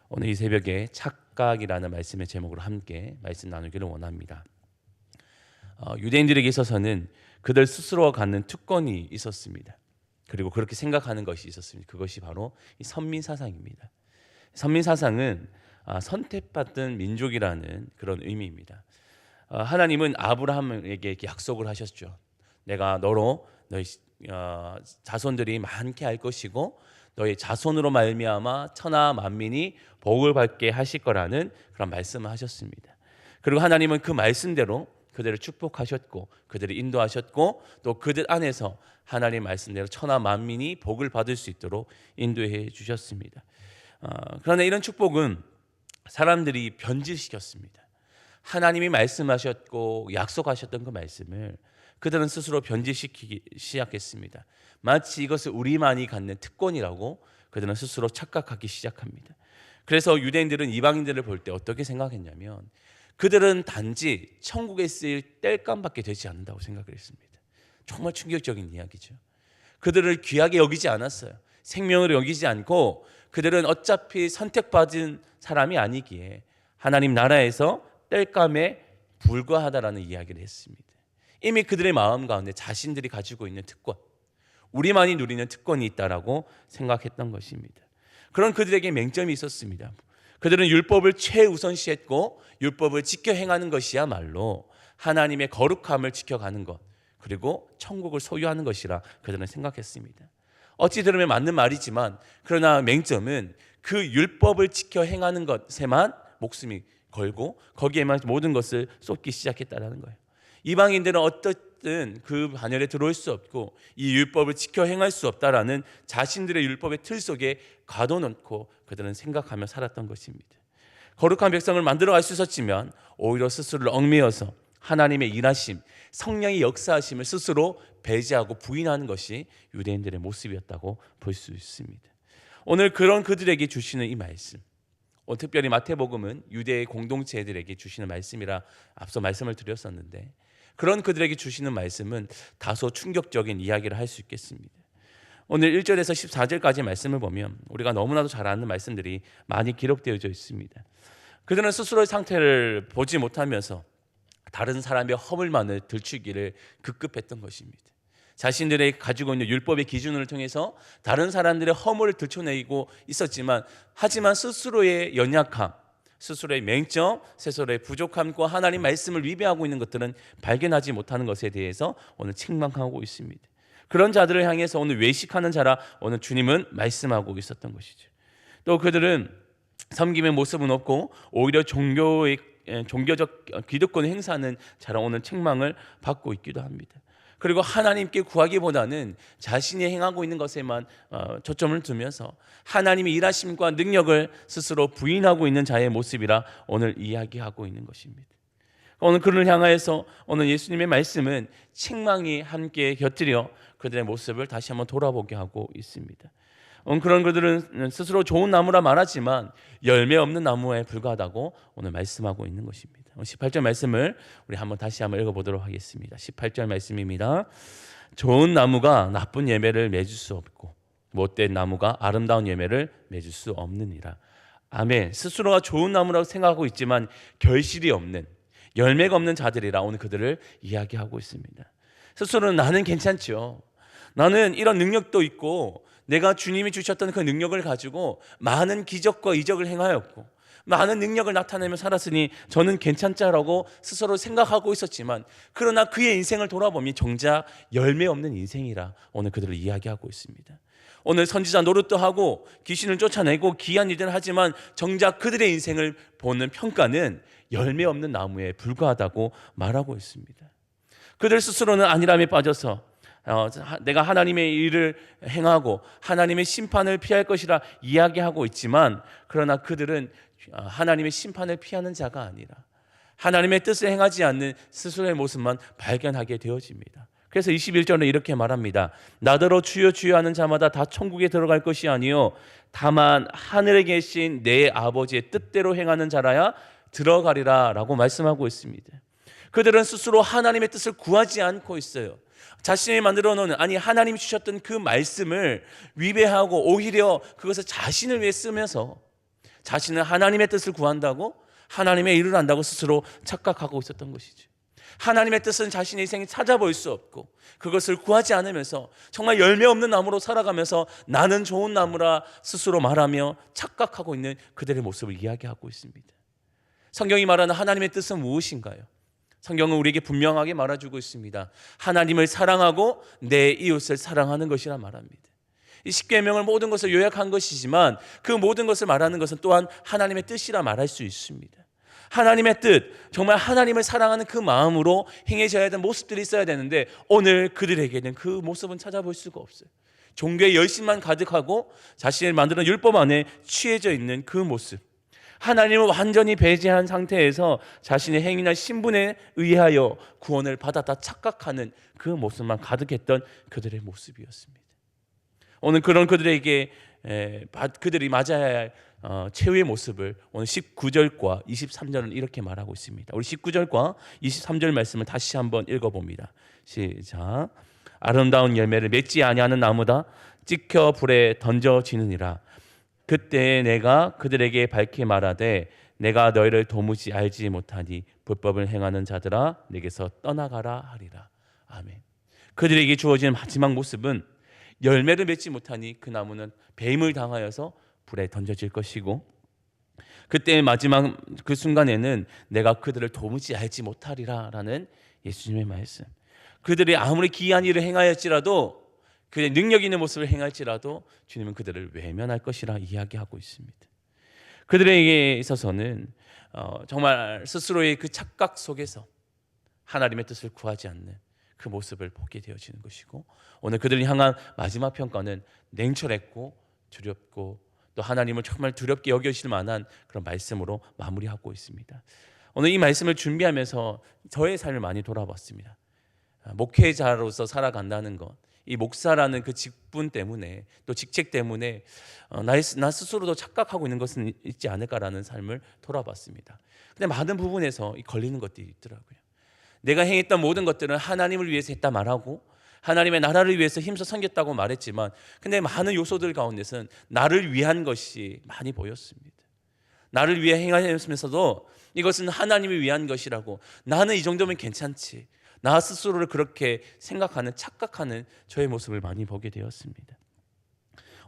오늘 이 새벽에 착각이라는 말씀의 제목으로 함께 말씀 나누기를 원합니다. 유대인들에게 있어서는 그들 스스로가 갖는 특권이 있었습니다. 그리고 그렇게 생각하는 것이 있었습니다. 그것이 바로 이 선민사상입니다. 선민사상은 선택받은 민족이라는 그런 의미입니다. 하나님은 아브라함에게 이렇게 약속을 하셨죠. 내가 너로 너희 자손들이 많게 할 것이고 너희 자손으로 말미암아 천하 만민이 복을 받게 하실 거라는 그런 말씀을 하셨습니다. 그리고 하나님은 그 말씀대로 그들을 축복하셨고 그들을 인도하셨고 또 그들 안에서 하나님 말씀대로 천하 만민이 복을 받을 수 있도록 인도해 주셨습니다. 그러나 이런 축복은 사람들이 변질시켰습니다. 하나님이 말씀하셨고 약속하셨던 그 말씀을 그들은 스스로 변질시키기 시작했습니다. 마치 이것을 우리만이 갖는 특권이라고 그들은 스스로 착각하기 시작합니다. 그래서 유대인들은 이방인들을 볼 때 어떻게 생각했냐면 그들은 단지 천국에 쓰일 땔감밖에 되지 않는다고 생각을 했습니다. 정말 충격적인 이야기죠. 그들을 귀하게 여기지 않았어요. 생명을 여기지 않고 그들은 어차피 선택받은 사람이 아니기에 하나님 나라에서 땔감에 불과하다라는 이야기를 했습니다. 이미 그들의 마음 가운데 자신들이 가지고 있는 특권, 우리만이 누리는 특권이 있다라고 생각했던 것입니다. 그런 그들에게 맹점이 있었습니다. 그들은 율법을 최우선시했고 율법을 지켜 행하는 것이야말로 하나님의 거룩함을 지켜가는 것, 그리고 천국을 소유하는 것이라 그들은 생각했습니다. 어찌 들으면 맞는 말이지만 그러나 맹점은 그 율법을 지켜 행하는 것에만 목숨이 걸고 거기에만 모든 것을 쏟기 시작했다는 거예요. 이방인들은 어떻든 그 반열에 들어올 수 없고 이 율법을 지켜 행할 수 없다라는 자신들의 율법의 틀 속에 가둬놓고 그들은 생각하며 살았던 것입니다. 거룩한 백성을 만들어갈 수 있었지만 오히려 스스로를 얽매여서 하나님의 일하심, 성령의 역사하심을 스스로 배제하고 부인하는 것이 유대인들의 모습이었다고 볼 수 있습니다. 오늘 그런 그들에게 주시는 이 말씀, 특별히 마태복음은 유대의 공동체들에게 주시는 말씀이라 앞서 말씀을 드렸었는데 그런 그들에게 주시는 말씀은 다소 충격적인 이야기를 할 수 있겠습니다. 오늘 1절에서 14절까지 말씀을 보면 우리가 너무나도 잘 아는 말씀들이 많이 기록되어 있습니다. 그들은 스스로의 상태를 보지 못하면서 다른 사람의 허물만을 들추기를 급급했던 것입니다. 자신들의 가지고 있는 율법의 기준을 통해서 다른 사람들의 허물을 들춰내고 있었지만 하지만 스스로의 연약함, 스스로의 맹점, 스스로의 부족함과 하나님 말씀을 위배하고 있는 것들은 발견하지 못하는 것에 대해서 오늘 책망하고 있습니다. 그런 자들을 향해서 오늘 외식하는 자라 오늘 주님은 말씀하고 있었던 것이죠. 또 그들은 섬김의 모습은 없고 오히려 종교적 기득권을 행사하는 자라 오늘 책망을 받고 있기도 합니다. 그리고 하나님께 구하기보다는 자신이 행하고 있는 것에만 초점을 두면서 하나님의 일하심과 능력을 스스로 부인하고 있는 자의 모습이라 오늘 이야기하고 있는 것입니다. 오늘 그를 향하여서 오늘 예수님의 말씀은 책망이 함께 곁들여 그들의 모습을 다시 한번 돌아보게 하고 있습니다. 그런 그들은 스스로 좋은 나무라 말하지만 열매 없는 나무에 불과하다고 오늘 말씀하고 있는 것입니다. 18절 말씀을 우리 다시 한번 읽어보도록 하겠습니다. 18절 말씀입니다. 좋은 나무가 나쁜 열매를 맺을 수 없고 못된 나무가 아름다운 열매를 맺을 수 없느니라. 아멘. 스스로가 좋은 나무라고 생각하고 있지만 결실이 없는, 열매가 없는 자들이라 오늘 그들을 이야기하고 있습니다. 스스로는 나는 괜찮죠. 나는 이런 능력도 있고 내가 주님이 주셨던 그 능력을 가지고 많은 기적과 이적을 행하였고 많은 능력을 나타내며 살았으니 저는 괜찮자라고 스스로 생각하고 있었지만 그러나 그의 인생을 돌아보면 정작 열매 없는 인생이라 오늘 그들을 이야기하고 있습니다. 오늘 선지자 노릇도 하고 귀신을 쫓아내고 귀한 일들을 하지만 정작 그들의 인생을 보는 평가는 열매 없는 나무에 불과하다고 말하고 있습니다. 그들 스스로는 안일함에 빠져서 내가 하나님의 일을 행하고 하나님의 심판을 피할 것이라 이야기하고 있지만 그러나 그들은 하나님의 심판을 피하는 자가 아니라 하나님의 뜻을 행하지 않는 스스로의 모습만 발견하게 되어집니다. 그래서 21절에 이렇게 말합니다. 나더러 주여 주여 하는 자마다 다 천국에 들어갈 것이 아니요 다만 하늘에 계신 내 아버지의 뜻대로 행하는 자라야 들어가리라 라고 말씀하고 있습니다. 그들은 스스로 하나님의 뜻을 구하지 않고 있어요. 자신이 만들어 놓은 하나님이 주셨던 그 말씀을 위배하고 오히려 그것을 자신을 위해 쓰면서 자신은 하나님의 뜻을 구한다고, 하나님의 일을 한다고 스스로 착각하고 있었던 것이죠. 하나님의 뜻은 자신의 인생에 찾아볼 수 없고 그것을 구하지 않으면서 정말 열매 없는 나무로 살아가면서 나는 좋은 나무라 스스로 말하며 착각하고 있는 그들의 모습을 이야기하고 있습니다. 성경이 말하는 하나님의 뜻은 무엇인가요? 성경은 우리에게 분명하게 말해주고 있습니다. 하나님을 사랑하고 내 이웃을 사랑하는 것이라 말합니다. 이 십계명을 모든 것을 요약한 것이지만 그 모든 것을 말하는 것은 또한 하나님의 뜻이라 말할 수 있습니다. 하나님의 뜻, 정말 하나님을 사랑하는 그 마음으로 행해져야 되는 모습들이 있어야 되는데 오늘 그들에게는 그 모습은 찾아볼 수가 없어요. 종교의 열심만 가득하고 자신을 만드는 율법 안에 취해져 있는 그 모습, 하나님을 완전히 배제한 상태에서 자신의 행위나 신분에 의하여 구원을 받았다 착각하는 그 모습만 가득했던 그들의 모습이었습니다. 오늘 그런 그들에게 그들이 맞아야 할 최후의 모습을 오늘 19절과 23절은 이렇게 말하고 있습니다. 우리 19절과 23절 말씀을 다시 한번 읽어봅니다. 시작. 아름다운 열매를 맺지 아니하는 나무다 찍혀 불에 던져지느니라. 그때 내가 그들에게 밝히 말하되 내가 너희를 도무지 알지 못하니 불법을 행하는 자들아 내게서 떠나가라 하리라. 아멘. 그들에게 주어진 마지막 모습은 열매를 맺지 못하니 그 나무는 배임을 당하여서 불에 던져질 것이고 그때 마지막 그 순간에는 내가 그들을 도무지 알지 못하리라 라는 예수님의 말씀. 그들이 아무리 기이한 일을 행하였지라도 그의 능력 있는 모습을 행할지라도 주님은 그들을 외면할 것이라 이야기하고 있습니다. 그들에게 있어서는 정말 스스로의 그 착각 속에서 하나님의 뜻을 구하지 않는 그 모습을 보게 되어지는 것이고 오늘 그들을 향한 마지막 평가는 냉철했고 두렵고 또 하나님을 정말 두렵게 여기실 만한 그런 말씀으로 마무리하고 있습니다. 오늘 이 말씀을 준비하면서 저의 삶을 많이 돌아봤습니다. 목회자로서 살아간다는 것, 이 목사라는 그 직분 때문에 또 직책 때문에 나 스스로도 착각하고 있는 것은 있지 않을까라는 삶을 돌아봤습니다. 근데 많은 부분에서 걸리는 것들이 있더라고요. 내가 행했던 모든 것들은 하나님을 위해서 했다 말하고 하나님의 나라를 위해서 힘써 섬겼다고 말했지만 근데 많은 요소들 가운데서는 나를 위한 것이 많이 보였습니다. 나를 위해 행하였으면서도 이것은 하나님을 위한 것이라고 나는 이 정도면 괜찮지 나 스스로를 그렇게 생각하는 착각하는 저의 모습을 많이 보게 되었습니다.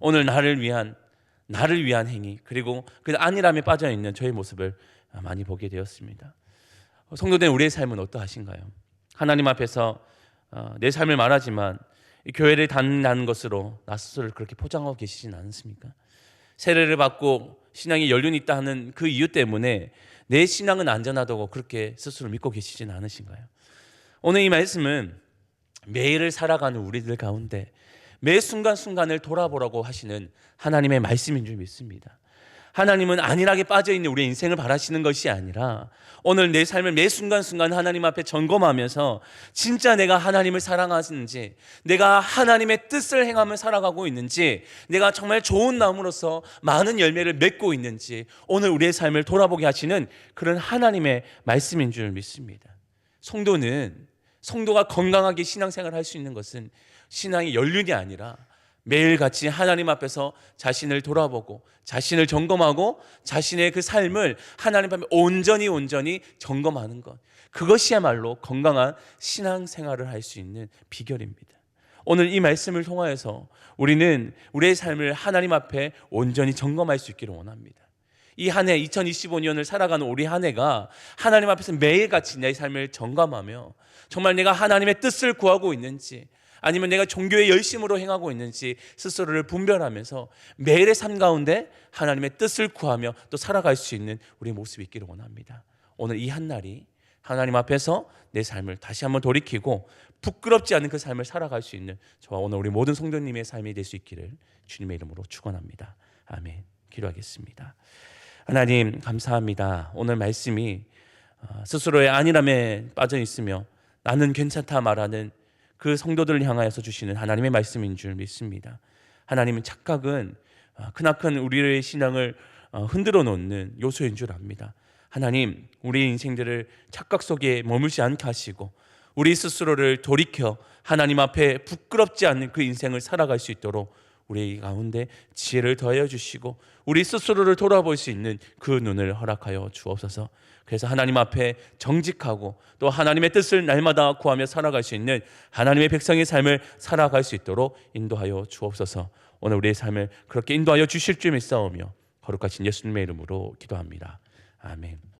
오늘 나를 위한 행위 그리고 그 안일함에 빠져있는 저의 모습을 많이 보게 되었습니다. 성도된 우리의 삶은 어떠하신가요? 하나님 앞에서 내 삶을 말하지만 이 교회를 다닌다는 것으로 나 스스로를 그렇게 포장하고 계시진 않습니까? 세례를 받고 신앙에 연륜이 있다 하는 그 이유 때문에 내 신앙은 안전하다고 그렇게 스스로 믿고 계시진 않으신가요? 오늘 이 말씀은 매일을 살아가는 우리들 가운데 매 순간순간을 돌아보라고 하시는 하나님의 말씀인 줄 믿습니다. 하나님은 안일하게 빠져있는 우리의 인생을 바라시는 것이 아니라 오늘 내 삶을 매 순간순간 하나님 앞에 점검하면서 진짜 내가 하나님을 사랑하시는지 내가 하나님의 뜻을 행하며 살아가고 있는지 내가 정말 좋은 나무로서 많은 열매를 맺고 있는지 오늘 우리의 삶을 돌아보게 하시는 그런 하나님의 말씀인 줄 믿습니다. 성도가 건강하게 신앙생활을 할 수 있는 것은 신앙의 연륜이 아니라 매일같이 하나님 앞에서 자신을 돌아보고 자신을 점검하고 자신의 그 삶을 하나님 앞에 온전히 점검하는 것, 그것이야말로 건강한 신앙생활을 할 수 있는 비결입니다. 오늘 이 말씀을 통하여서 우리는 우리의 삶을 하나님 앞에 온전히 점검할 수 있기를 원합니다. 이 한 해 2025년을 살아가는 우리 한 해가 하나님 앞에서 매일같이 내 삶을 점검하며 정말 내가 하나님의 뜻을 구하고 있는지 아니면 내가 종교의 열심으로 행하고 있는지 스스로를 분별하면서 매일의 삶 가운데 하나님의 뜻을 구하며 또 살아갈 수 있는 우리의 모습이 있기를 원합니다. 오늘 이 한날이 하나님 앞에서 내 삶을 다시 한번 돌이키고 부끄럽지 않은 그 삶을 살아갈 수 있는 저와 오늘 우리 모든 성도님의 삶이 될 수 있기를 주님의 이름으로 축원합니다. 아멘. 기도하겠습니다. 하나님 감사합니다. 오늘 말씀이 스스로의 안일함에 빠져 있으며 나는 괜찮다 말하는 그 성도들을 향하여서 주시는 하나님의 말씀인 줄 믿습니다. 하나님은 착각은 크나큰 우리의 신앙을 흔들어 놓는 요소인 줄 압니다. 하나님, 우리 인생들을 착각 속에 머물지 않게 하시고 우리 스스로를 돌이켜 하나님 앞에 부끄럽지 않는 그 인생을 살아갈 수 있도록 우리 가운데 지혜를 더하여 주시고 우리 스스로를 돌아볼 수 있는 그 눈을 허락하여 주옵소서. 그래서 하나님 앞에 정직하고 또 하나님의 뜻을 날마다 구하며 살아갈 수 있는 하나님의 백성의 삶을 살아갈 수 있도록 인도하여 주옵소서. 오늘 우리의 삶을 그렇게 인도하여 주실 줄 믿사오며 거룩하신 예수님의 이름으로 기도합니다. 아멘.